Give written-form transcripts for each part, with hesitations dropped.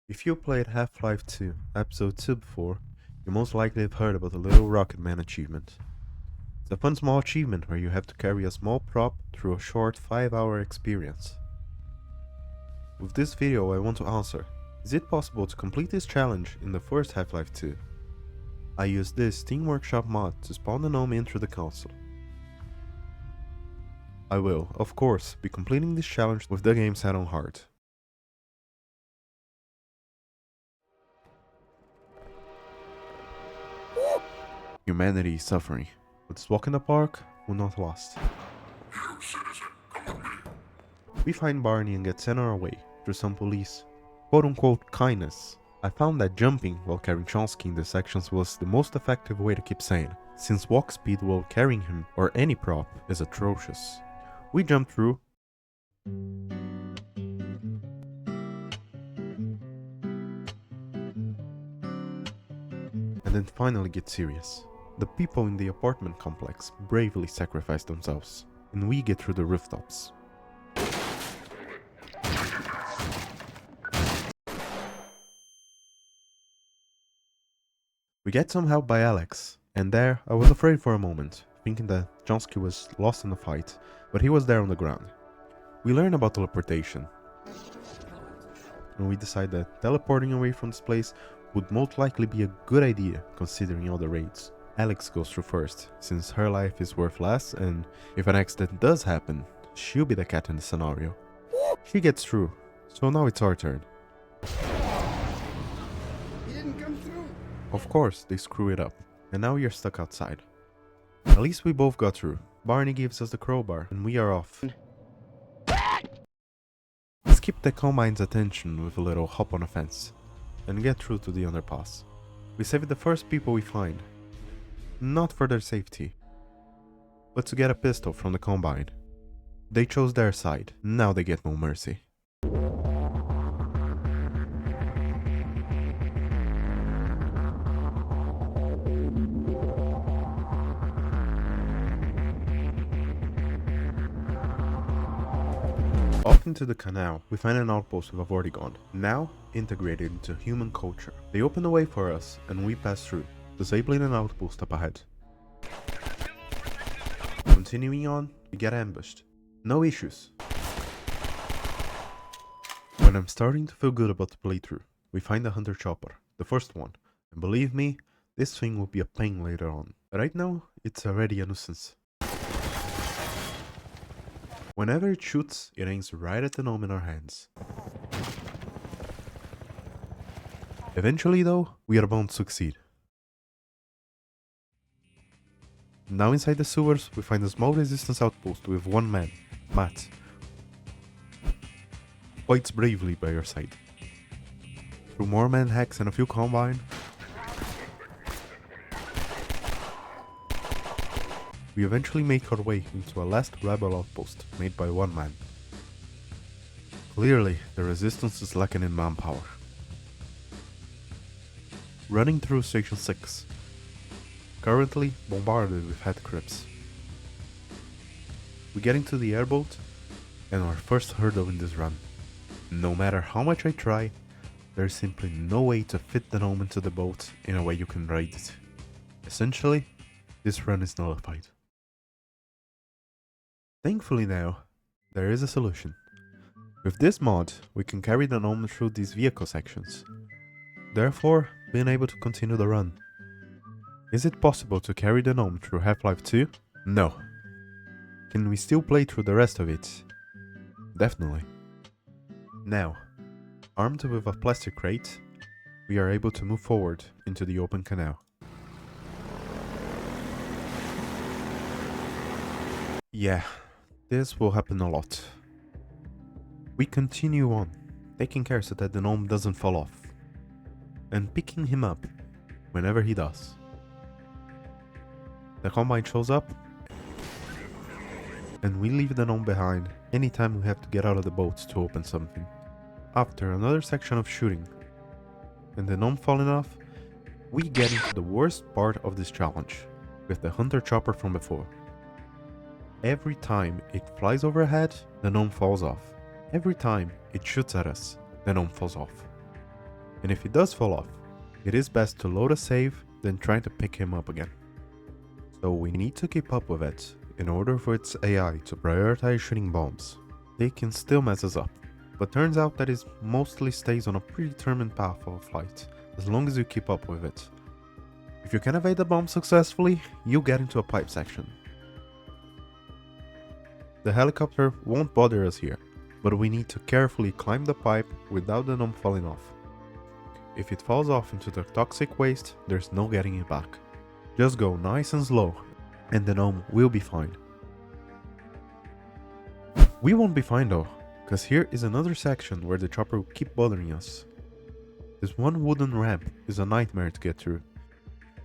If you played Half-Life 2 Episode 2 before, you most likely have heard about the Little Rocket Man achievement. It's a fun small achievement where you have to carry a small prop through a short 5-hour experience. With this video I want to answer, is it possible to complete this challenge in the first Half-Life 2? I used this Steam Workshop mod to spawn the gnome in through the console. I will, of course, be completing this challenge with the game set on hard. Humanity is suffering, but this walk in the park will not last. We find Barney and get sent on our way through some police quote-unquote kindness. I found that jumping while carrying Chomsky in the sections was the most effective way to keep sane, since walk speed while carrying him or any prop is atrocious. We jump through, and then finally get serious. The people in the apartment complex bravely sacrifice themselves, and we get through the rooftops. We get some help by Alex, and there I was afraid for a moment, thinking that Chomsky was lost in the fight, but he was there on the ground. We learn about teleportation, and we decide that teleporting away from this place would most likely be a good idea considering all the raids. Alex goes through first, since her life is worth less, and if an accident does happen, she'll be the cat in the scenario. She gets through, so now it's our turn. He didn't come through. Of course, they screw it up, and now we are stuck outside. At least we both got through. Barney gives us the crowbar, and we are off. Let's keep the Combine's attention with a little hop on a fence, and get through to the underpass. We save the first people we find. Not for their safety, but to get a pistol from the Combine. They chose their side, now they get no mercy. Off into the canal, we find an outpost with a Vortigaunt, now integrated into human culture. They open the way for us, and we pass through, disabling an outpost up ahead. Continuing on, we get ambushed. No issues. When I'm starting to feel good about the playthrough, we find the Hunter Chopper, the first one, and believe me, this thing will be a pain later on. Right now, it's already a nuisance. Whenever it shoots, it aims right at the gnome in our hands. Eventually though, we are bound to succeed. Now inside the sewers, we find a small resistance outpost with one man, Matt. Fights bravely by our side. Through more man hacks and a few Combine, we eventually make our way into a last rebel outpost made by one man. Clearly, the resistance is lacking in manpower. Running through Station 6. Currently bombarded with head creeps. We get into the airboat and our first hurdle in this run. No matter how much I try, there is simply no way to fit the gnome into the boat in a way you can ride it. Essentially, this run is nullified. Thankfully now, there is a solution. With this mod, we can carry the gnome through these vehicle sections, therefore being able to continue the run. Is it possible to carry the gnome through Half-Life 2? No. Can we still play through the rest of it? Definitely. Now, armed with a plastic crate, we are able to move forward into the open canal. Yeah, this will happen a lot. We continue on, taking care so that the gnome doesn't fall off, and picking him up whenever he does. The Combine shows up, and we leave the gnome behind anytime we have to get out of the boat to open something. After another section of shooting, and the gnome falling off, we get into the worst part of this challenge, with the Hunter Chopper from before. Every time it flies overhead, the gnome falls off. Every time it shoots at us, the gnome falls off. and if he does fall off, it is best to load a save than trying to pick him up again. So we need to keep up with it in order for its AI to prioritize shooting bombs. They can still mess us up, but turns out that it mostly stays on a predetermined path of flight as long as you keep up with it. If you can evade the bomb successfully, you get into a pipe section. The helicopter won't bother us here, but we need to carefully climb the pipe without the gnome falling off. If it falls off into the toxic waste, there's no getting it back. Just go nice and slow, and the gnome will be fine. We won't be fine though, cause here is another section where the chopper will keep bothering us. This one wooden ramp is a nightmare to get through,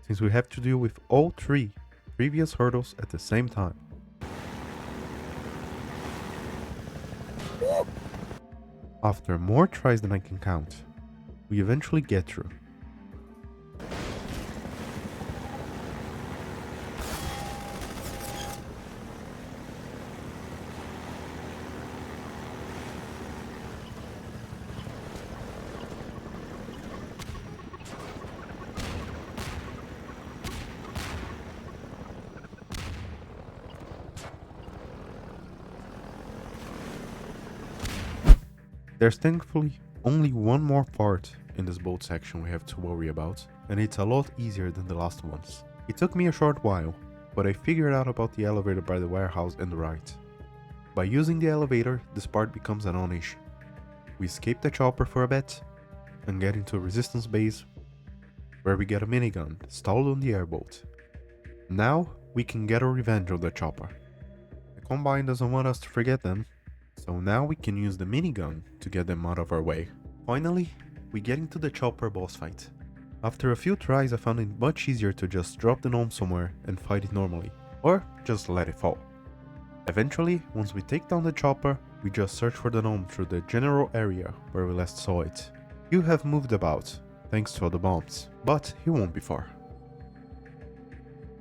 since we have to deal with all 3 previous hurdles at the same time. After more tries than I can count, we eventually get through. There's thankfully only one more part in this boat section we have to worry about, and it's a lot easier than the last ones. It took me a short while, but I figured out about the elevator by the warehouse and the right. By using the elevator, this part becomes a non-issue. We escape the chopper for a bit, and get into a resistance base, where we get a minigun stalled on the airboat. Now, we can get our revenge on the chopper. The Combine doesn't want us to forget them, so now we can use the minigun to get them out of our way. Finally, we get into the chopper boss fight. After a few tries I found it much easier to just drop the gnome somewhere and fight it normally, or just let it fall. Eventually, once we take down the chopper, we just search for the gnome through the general area where we last saw it. You have moved about, thanks to all the bombs, but he won't be far.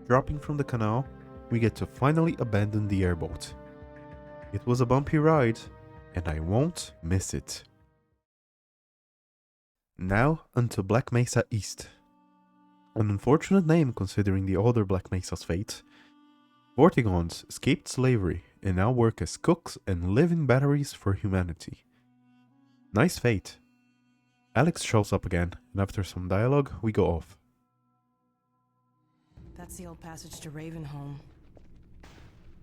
Dropping from the canal, we get to finally abandon the airboat. It was a bumpy ride, and I won't miss it. Now onto Black Mesa East. An unfortunate name considering the other Black Mesa's fate. Vortigons escaped slavery and now work as cooks and living batteries for humanity. Nice fate. Alex shows up again, and after some dialogue, we go off. That's the old passage to Ravenholm.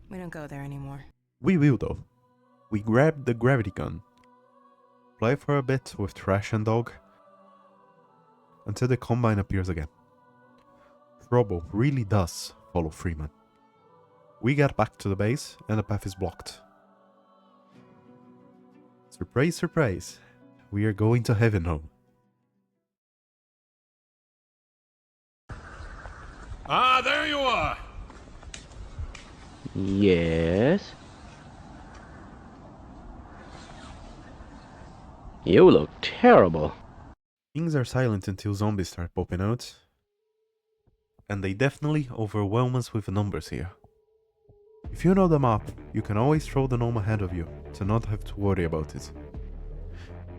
We don't go there anymore. We will though. We grab the gravity gun, play for a bit with Trash and Dog, until the Combine appears again. Trouble really does follow Freeman. We get back to the base and the path is blocked. Surprise, surprise, we are going to Heavenholm. Ah, there you are! Yes? You look terrible. Things are silent until zombies start popping out. And they definitely overwhelm us with numbers here. If you know the map, you can always throw the gnome ahead of you to not have to worry about it.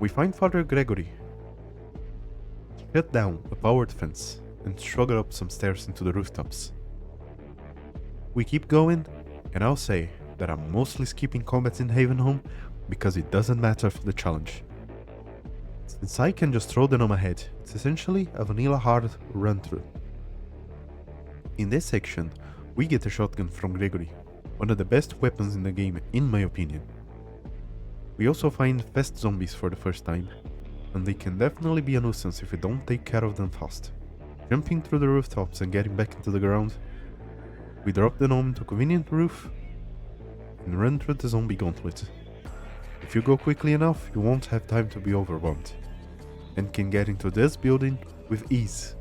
We find Father Gregory, shut down a powered fence, and struggle up some stairs into the rooftops. We keep going, and I'll say that I'm mostly skipping combat in Havenholm because it doesn't matter for the challenge. Since I can just throw the gnome ahead, it's essentially a vanilla hard run through. In this section, we get a shotgun from Gregory, one of the best weapons in the game in my opinion. We also find fast zombies for the first time, and they can definitely be a nuisance if we don't take care of them fast. Jumping through the rooftops and getting back into the ground, we drop the gnome to a convenient roof and run through the zombie gauntlet. If you go quickly enough, you won't have time to be overwhelmed, and can get into this building with ease.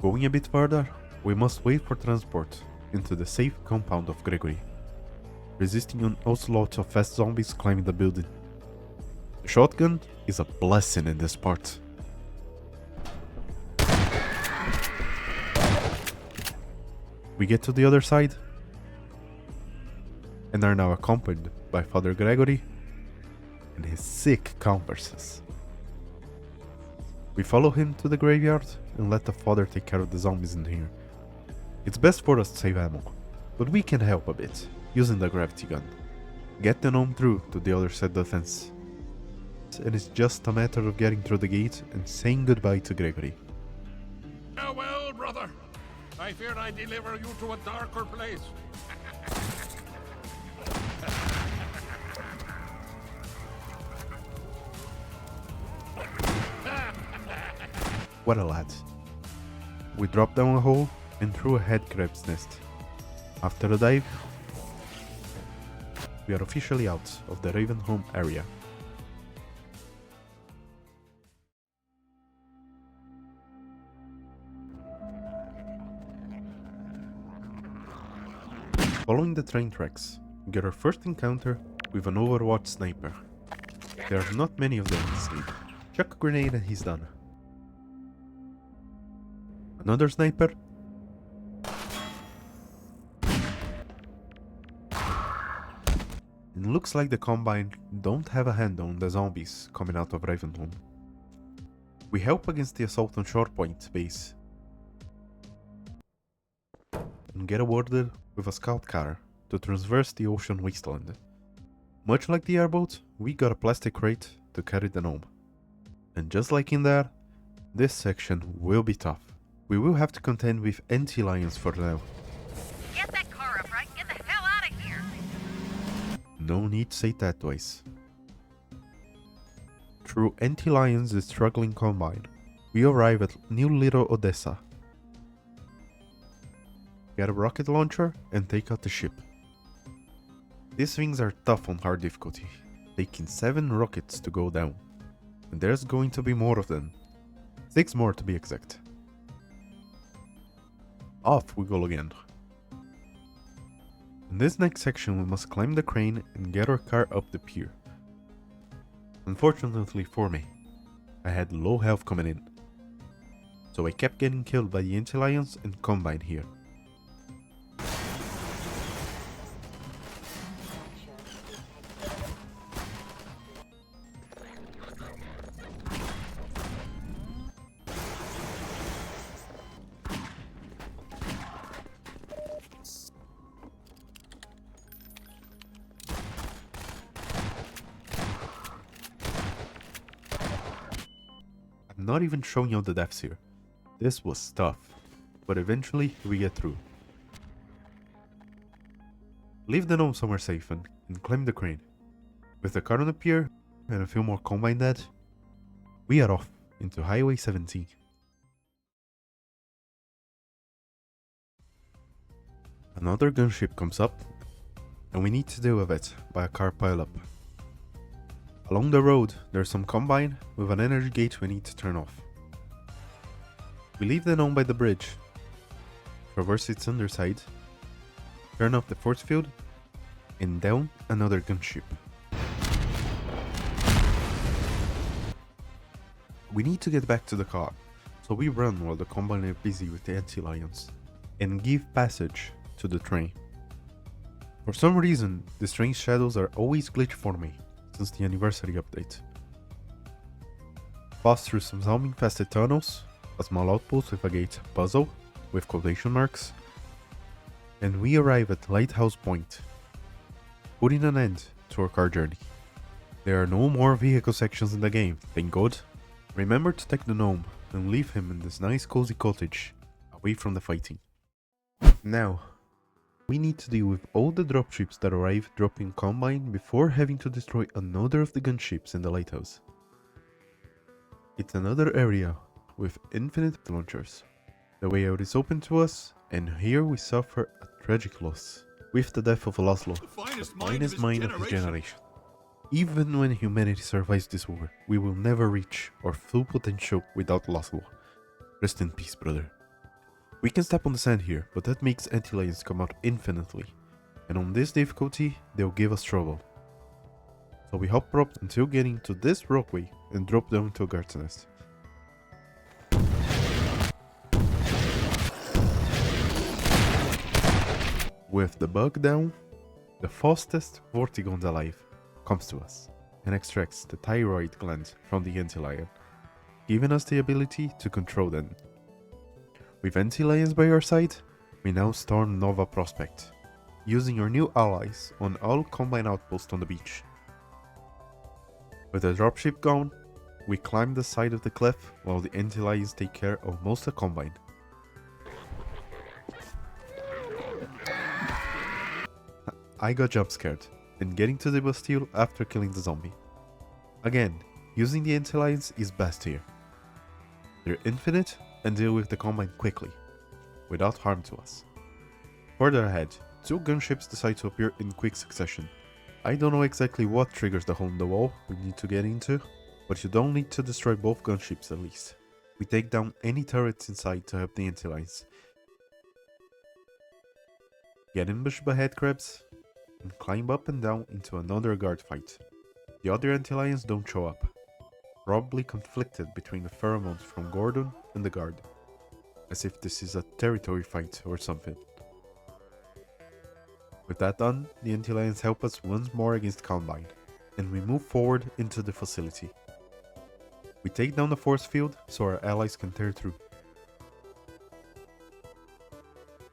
Going a bit further, we must wait for transport into the safe compound of Gregory, resisting an onslaught of fast zombies climbing the building. The shotgun is a blessing in this part. We get to the other side, and are now accompanied by Father Gregory and his sick converses. We follow him to the graveyard and let the father take care of the zombies in here. It's best for us to save ammo, but we can help a bit using the gravity gun. Get the gnome through to the other side of the fence. And it's just a matter of getting through the gate and saying goodbye to Gregory. Farewell, brother. I fear I deliver you to a darker place. What a lad. We dropped down a hole and through a head crab's nest. After a dive, we are officially out of the Raven home area. Following the train tracks, we get our first encounter with an Overwatch sniper. There are not many of them in this game. Chuck a grenade and he's done. Another sniper. It looks like the Combine don't have a hand on the zombies coming out of Ravenholm. We help against the assault on Shorepoint base and get awarded with a scout car to traverse the ocean wasteland. Much like the airboat, we got a plastic crate to carry the gnome. And just like in there, this section will be tough. We will have to contend with anti-lions for now. Get that car up, right? Get the hell out of here! No need to say that twice. Through anti-lions the struggling Combine, we arrive at New Little Odessa. Get a rocket launcher and take out the ship. These things are tough on hard difficulty, taking 7 rockets to go down. And there's going to be more of them. 6 more to be exact. Off we go again. In this next section we must climb the crane and get our car up the pier. Unfortunately for me, I had low health coming in, so I kept getting killed by the anti-lions and Combine here. I'm not even showing you the deaths here. This was tough, but eventually we get through. Leave the gnome somewhere safe and climb the crane. With the car on the pier and a few more Combine dead, we are off into Highway 17. Another gunship comes up, and we need to deal with it by a car pileup. Along the road, there's some Combine with an energy gate we need to turn off. We leave the gnome by the bridge, traverse its underside, turn off the force field, and down another gunship. We need to get back to the car, so we run while the Combine are busy with the anti-lions, and give passage to the train. For some reason, the strange shadows are always glitched for me since the anniversary update. Pass through some zombie-infested tunnels, a small outpost with a gate puzzle with quotation marks, and we arrive at Lighthouse Point, putting an end to our car journey. There are no more vehicle sections in the game, thank God. Remember to take the gnome and leave him in this nice cozy cottage, away from the fighting. Now, we need to deal with all the dropships that arrive dropping Combine before having to destroy another of the gunships in the lighthouse. It's another area with infinite launchers. The way out is open to us, and here we suffer a tragic loss, with the death of Laszlo, the finest mind of his generation. Even when humanity survives this war, we will never reach our full potential without Laszlo. Rest in peace, brother. We can step on the sand here, but that makes anti-lions come out infinitely, and on this difficulty, they'll give us trouble. So we hop rope until getting to this rockway and drop down to a guard's nest. With the bug down, the fastest Vortigons alive comes to us and extracts the thyroid gland from the Antilion, giving us the ability to control them. With Antilions by our side, we now storm Nova Prospect, using our new allies on all Combine outposts on the beach. With the dropship gone, we climb the side of the cliff while the Antilions take care of most of the Combine. I got jump scared and getting to the Bastille after killing the zombie. Again, using the Antilions is best here. They're infinite and deal with the Combine quickly, without harm to us. Further ahead, 2 gunships decide to appear in quick succession. I don't know exactly what triggers the hole in the wall we need to get into, but you don't need to destroy both gunships at least. We take down any turrets inside to help the Antilions. Get ambushed by headcrabs, and climb up and down into another guard fight. The other Antilions don't show up, probably conflicted between the pheromones from Gordon and the guard, as if this is a territory fight or something. With that done, the Antilions help us once more against Combine, and we move forward into the facility. We take down the force field so our allies can tear through.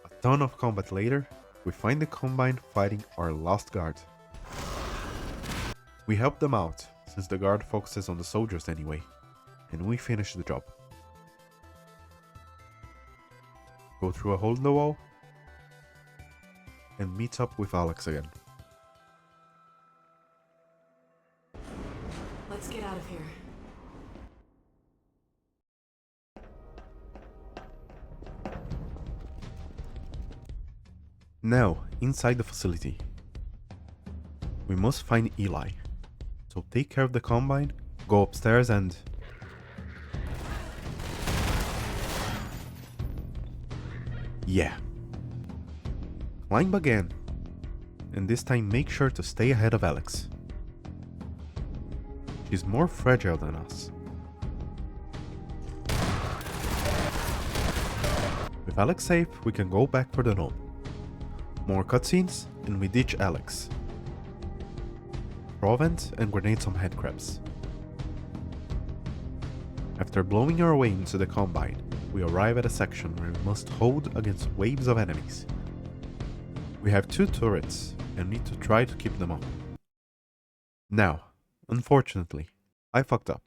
A ton of combat later, we find the Combine fighting our last guard. We help them out, since the guard focuses on the soldiers anyway, and we finish the job. Go through a hole in the wall, and meet up with Alex again. Let's get out of here. Now, inside the facility, we must find Eli. So take care of the Combine, go upstairs and... yeah. Climb again, and this time make sure to stay ahead of Alex. She's more fragile than us. With Alex safe, we can go back for the Gnome. More cutscenes, and we ditch Alex. Provent and grenade some headcrabs. After blowing our way into the Combine, we arrive at a section where we must hold against waves of enemies. We have 2 turrets and need to try to keep them up. Now, unfortunately, I fucked up.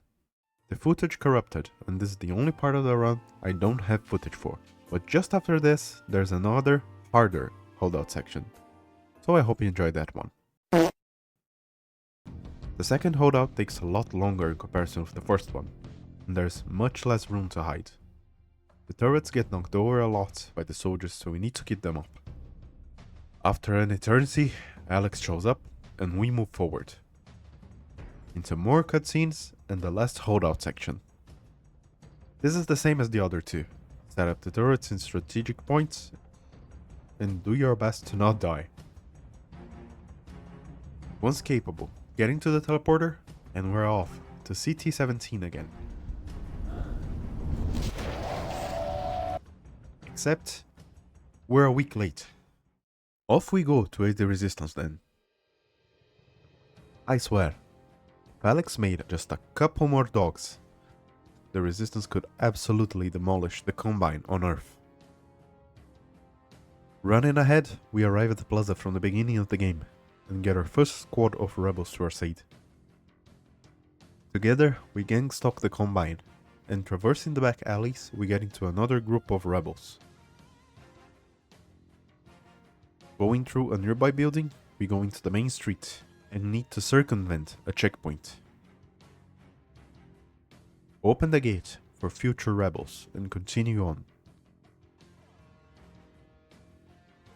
The footage corrupted, and this is the only part of the run I don't have footage for. But just after this, there's another, harder holdout section. So I hope you enjoyed that one. The second holdout takes a lot longer in comparison with the first one, and there's much less room to hide. The turrets get knocked over a lot by the soldiers, so we need to keep them up. After an eternity, Alex shows up, and we move forward. Into more cutscenes and the last holdout section. This is the same as the other 2. Set up the turrets in strategic points, and do your best to not die. Once capable, get into the teleporter, and we're off to CT-17 again. Except, we're a week late. Off we go to aid the resistance then. I swear, if Alex made just a couple more dogs, the resistance could absolutely demolish the Combine on Earth. Running ahead, we arrive at the plaza from the beginning of the game, and get our first squad of rebels to our side. Together, we gang stalk the Combine, and traversing the back alleys, we get into another group of rebels. Going through a nearby building, we go into the main street, and need to circumvent a checkpoint. Open the gate for future rebels, and continue on.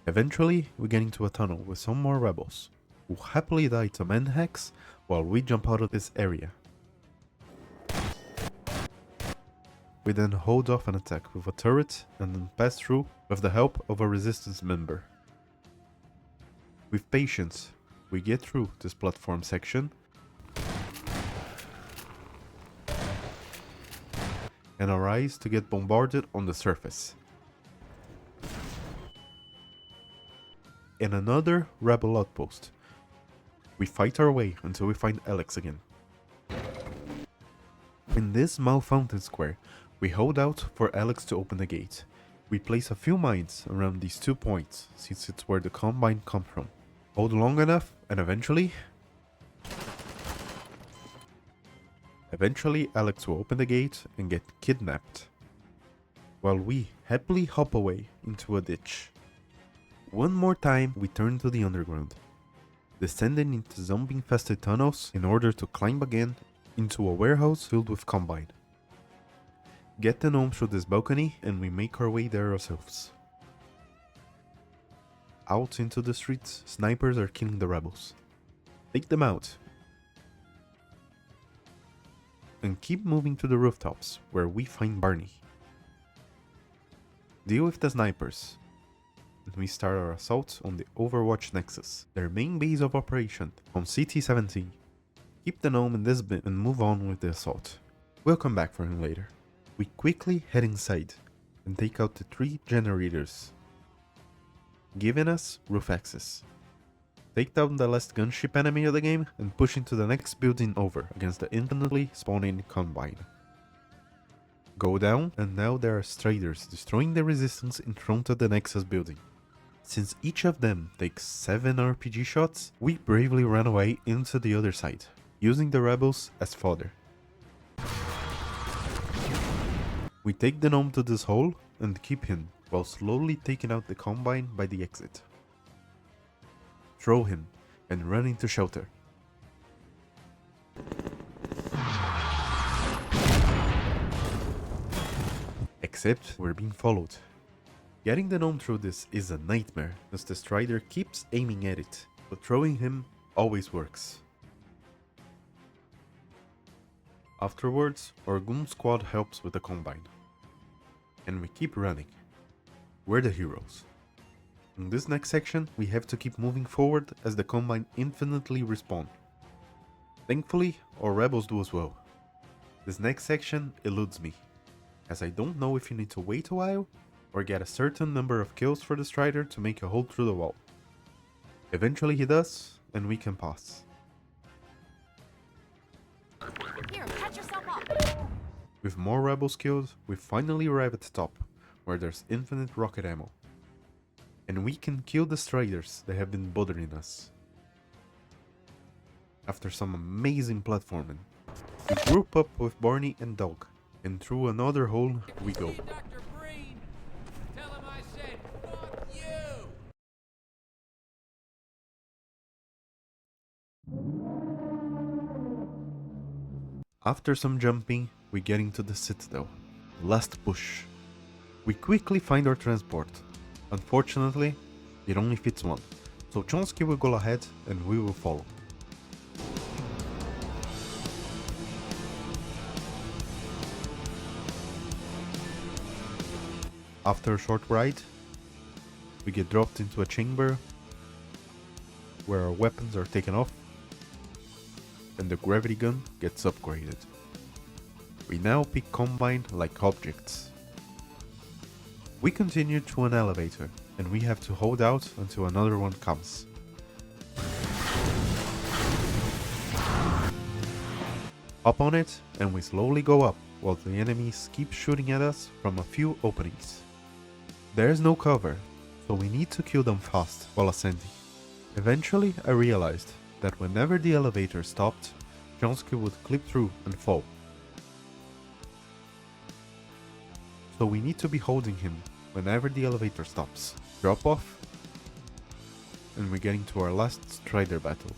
Eventually, we get into a tunnel with some more rebels, who happily die to manhacks while we jump out of this area. We then hold off an attack with a turret and then pass through with the help of a resistance member. With patience, we get through this platform section and arise to get bombarded on the surface. in another rebel outpost. We fight our way until we find Alex again. In this malfounded square, we hold out for Alex to open the gate. We place a few mines around these 2 points, since it's where the Combine come from. Hold long enough, and eventually Alex will open the gate and get kidnapped, while we happily hop away into a ditch. One more time, we turn to the underground, descending into zombie-infested tunnels in order to climb again into a warehouse filled with Combine. Get the gnome through this balcony and we make our way there ourselves. Out into the streets, snipers are killing the rebels. Take them out. And keep moving to the rooftops, where we find Barney. Deal with the snipers. And we start our assault on the Overwatch Nexus, their main base of operation, on CT-17. Keep the gnome in this bit and move on with the assault. We'll come back for him later. We quickly head inside and take out the 3 generators, giving us roof access. Take down the last gunship enemy of the game and push into the next building over against the infinitely spawning Combine. Go down, and now there are Striders destroying the resistance in front of the Nexus building. Since each of them takes 7 RPG shots, we bravely run away into the other side, using the rebels as fodder. We take the gnome to this hole and keep him, while slowly taking out the Combine by the exit. Throw him, and run into shelter. Except we're being followed. Getting the gnome through this is a nightmare, as the Strider keeps aiming at it, but throwing him always works. Afterwards, our goon squad helps with the Combine. And we keep running. We're the heroes. In this next section, we have to keep moving forward as the Combine infinitely respawn. Thankfully, our rebels do as well. This next section eludes me, as I don't know if you need to wait a while or get a certain number of kills for the Strider to make a hole through the wall. Eventually he does, and we can pass. Here, catch yourself up. With more rebels killed, we finally arrive at the top, where there's infinite rocket ammo. And we can kill the Striders that have been bothering us. After some amazing platforming, we group up with Barney and Dog, and through another hole we go. Dr. Breen! Tell him I said, fuck you! After some jumping, we get into the Citadel, last push. We quickly find our transport. Unfortunately, it only fits one, so Chomsky will go ahead and we will follow. After a short ride, we get dropped into a chamber where our weapons are taken off and the gravity gun gets upgraded. We now pick Combine like objects. We continue to an elevator and we have to hold out until another one comes. Hop on it and we slowly go up while the enemies keep shooting at us from a few openings. There's no cover, so we need to kill them fast while ascending. Eventually I realized that whenever the elevator stopped, Chomsky would clip through and fall. So we need to be holding him whenever the elevator stops. Drop off, and we get into our last Strider battle.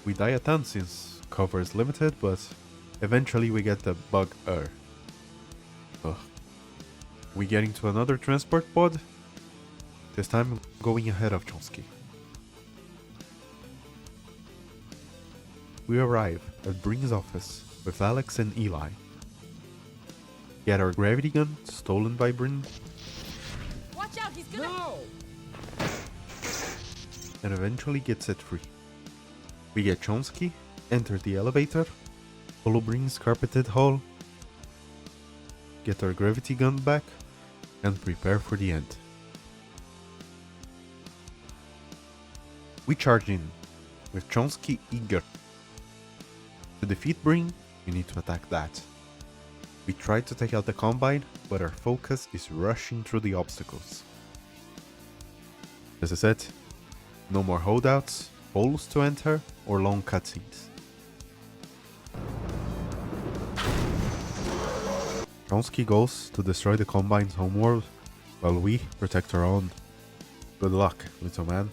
We die a ton since cover is limited, but eventually we get the bug error. We get into another transport pod, this time going ahead of Chomsky. We arrive at Breen's office with Alex and Eli. Get our gravity gun stolen by Breen. Watch out, he's gonna... No! And eventually get set free. We get Chomsky, enter the elevator, follow Breen's carpeted hall, get our gravity gun back, and prepare for the end. We charge in, with Chomsky eager. To defeat Breen, you need to attack that. We tried to take out the Combine, but our focus is rushing through the obstacles. This is it. No more holdouts, holes to enter, or long cutscenes. Chomsky goes to destroy the Combine's homeworld, while we protect our own. Good luck, little man.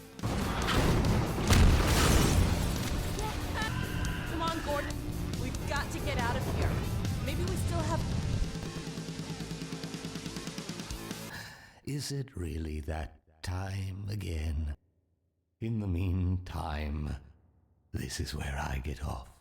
Come on, Gordon. We've got to get out of here. Maybe we still have... Is it really that time again? In the meantime, this is where I get off.